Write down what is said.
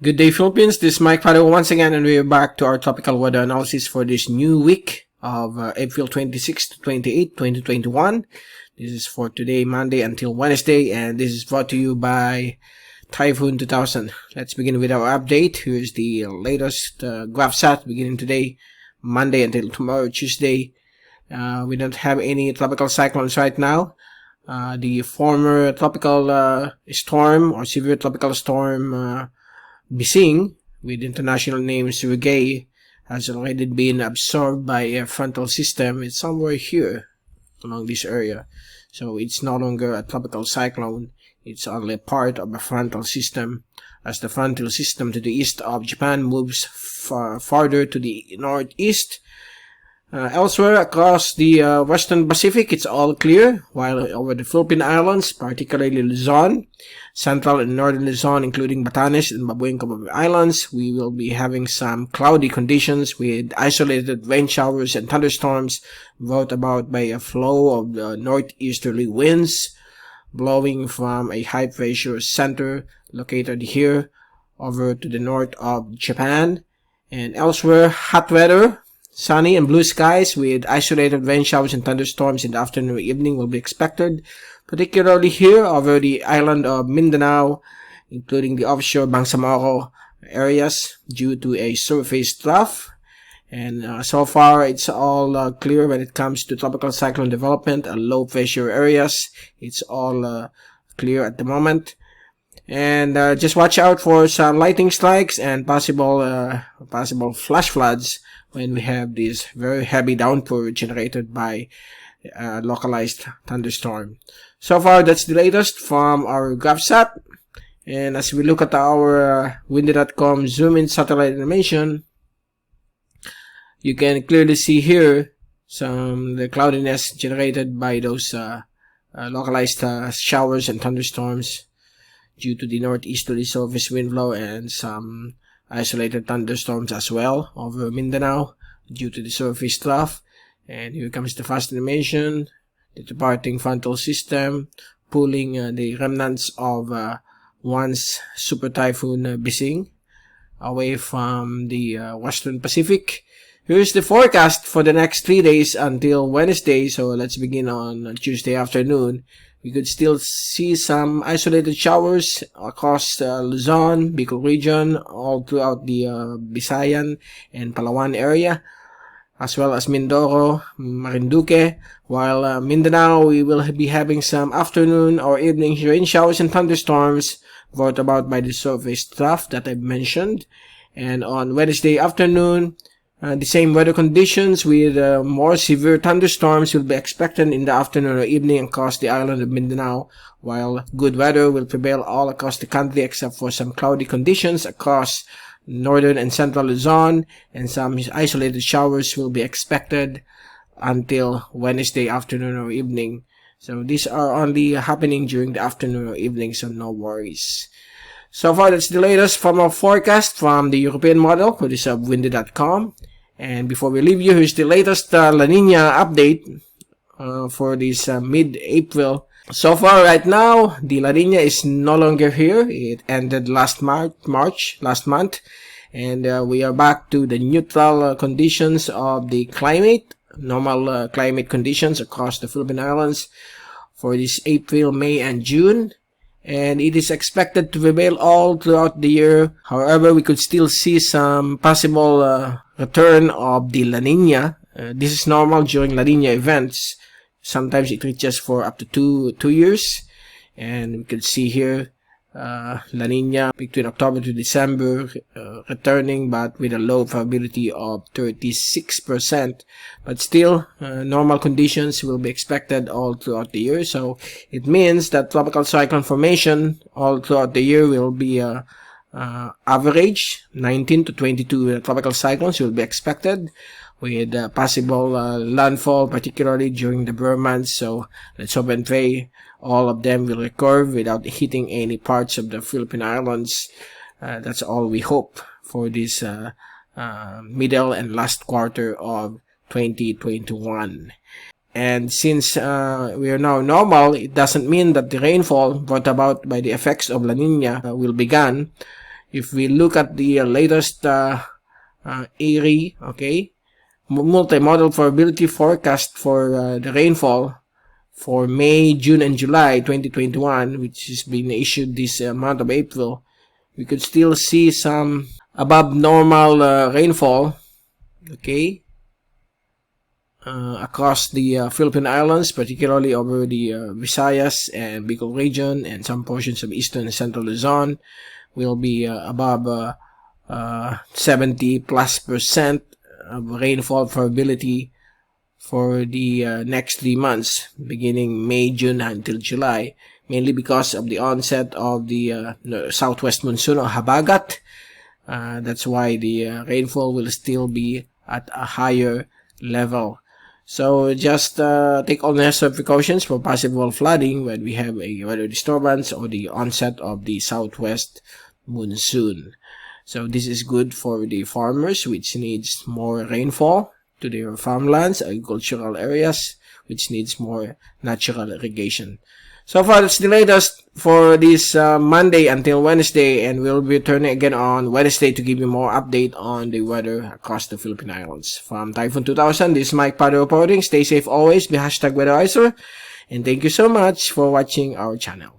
Good day, Philippines. This is Mike Padua once again, and we are back to our tropical weather analysis for this new week of April 26 to 28, 2021. This is for today, Monday until Wednesday, and this is brought to you by Typhoon 2000. Let's begin with our update. Here's the latest graph set beginning today, Monday until tomorrow, Tuesday. We don't have any tropical cyclones right now. The former tropical storm or severe tropical storm Bising, with international name Surigae, has already been absorbed by a frontal system. It's somewhere here along this area. So it's no longer a tropical cyclone. It's only a part of a frontal system, as the frontal system to the east of Japan moves farther to the northeast. Elsewhere across the Western Pacific, it's all clear, while over the Philippine Islands, particularly Luzon, Central and Northern Luzon, including Batanes and Babueng Islands, we will be having some cloudy conditions with isolated rain showers and thunderstorms brought about by a flow of northeasterly winds blowing from a high-pressure center located here over to the north of Japan. And elsewhere, hot weather, sunny and blue skies with isolated rain showers and thunderstorms in the afternoon or evening will be expected, particularly here over the island of Mindanao, including the offshore Bangsamoro areas due to a surface trough. And so far, it's all clear when it comes to tropical cyclone development and low pressure areas. It's all clear at the moment. And just watch out for some lightning strikes and possible flash floods when we have this very heavy downpour generated by localized thunderstorm. So far, that's the latest from our graph set. And as we look at our windy.com zoom-in satellite animation, you can clearly see here the cloudiness generated by those localized showers and thunderstorms due to the northeasterly surface wind flow and some isolated thunderstorms as well over Mindanao due to the surface trough. And here comes the fast animation, the departing frontal system pulling the remnants of once super typhoon Bising away from the Western Pacific. Here's the forecast for the next 3 days until Wednesday. So let's begin on Tuesday afternoon. We could still see some isolated showers across Luzon, Bicol region, all throughout the Visayan and Palawan area, as well as Mindoro, Marinduque. While Mindanao, we will be having some afternoon or evening rain showers and thunderstorms brought about by the surface trough that I mentioned. And on Wednesday afternoon, the same weather conditions with more severe thunderstorms will be expected in the afternoon or evening across the island of Mindanao, while good weather will prevail all across the country except for some cloudy conditions across northern and central Luzon, and some isolated showers will be expected until Wednesday afternoon or evening. So these are only happening during the afternoon or evening, so no worries. So far, that's the latest from our forecast from the European model for this windy.com. And before we leave you, here's the latest La Nina update for this mid-April. So far, right now, the La Nina is no longer here. It ended last month. And we are back to the neutral conditions of the climate, normal climate conditions across the Philippine Islands for this April, May, and June. And it is expected to prevail all throughout the year. However, we could still see some possible return of the La Nina. This is normal during La Nina events. Sometimes it reaches for up to two years. And we could see here La Nina between October to December returning, but with a low probability of 36%. But still, normal conditions will be expected all throughout the year. So it means that tropical cyclone formation all throughout the year will be average 19 to 22 tropical cyclones will be expected, with possible landfall, particularly during the Burr months. So let's hope and pray all of them will recur without hitting any parts of the Philippine Islands. That's all we hope for this middle and last quarter of 2021. And since we are now normal, it doesn't mean that the rainfall brought about by the effects of La Nina will be gone. If we look at the latest ARI, okay, multi-model probability forecast for the rainfall for May, June, and July 2021, which has been issued this month of April, we could still see some above normal rainfall, okay, across the Philippine Islands, particularly over the Visayas and Bicol region, and some portions of Eastern and Central Luzon will be above 70+% of rainfall probability for the next 3 months, beginning May, June until July, mainly because of the onset of the southwest monsoon or habagat. That's why the rainfall will still be at a higher level. So just take all necessary precautions for possible flooding when we have a weather disturbance or the onset of the southwest monsoon. So this is good for the farmers, which needs more rainfall to their farmlands, agricultural areas, which needs more natural irrigation. So far, that's the latest for this Monday until Wednesday, and we'll be returning again on Wednesday to give you more update on the weather across the Philippine Islands. From Typhoon 2000, this is Mike Padua reporting. Stay safe always, be #weatherizer, and thank you so much for watching our channel.